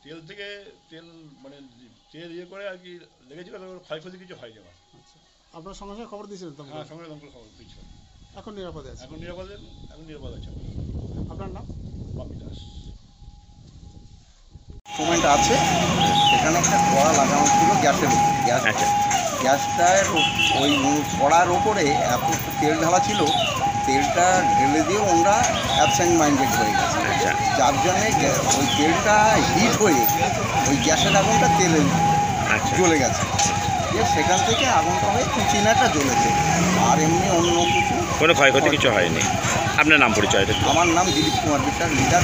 তেল থেকে তেল মানে তেল ইয়ে করে আর কি লেগেছিল, ক্ষয়ক্ষতি কিছু হয়নি আমার। আপনার সঙ্গে সঙ্গে খবর দিয়েছিলেন তো? হ্যাঁ, সঙ্গে দমকল খবর দিয়েছিল। এখন নিরাপদে আছে? এখন নিরাপদ আছে। আপনার নাম? বাপি দাস। সময়টা আছে, সেখানে একটা কড়া লাগানো ছিল গ্যাসের উপর। গ্যাসটার ওই কড়ার ওপরে এত তেল ঢালা ছিল, তেলটা ঢেলে দিয়ে ওরা অ্যাবসেন্ট মাইন্ডেড হয়ে গেছে। যার জন্যে ওই তেলটা হিট হয়ে ওই গ্যাসের আগুনটা তেলে জ্বলে গেছে। সেখান থেকে আগুনটা হয়ে কুচিনাটা জ্বলেছে, আর এমনি অন্য কিছু কোনো ক্ষয়ক্ষতি কিছু হয়নি। আপনার নাম পরিচয়? আমার নাম দিলীপ কুমার বিশ্বাস, লিডার।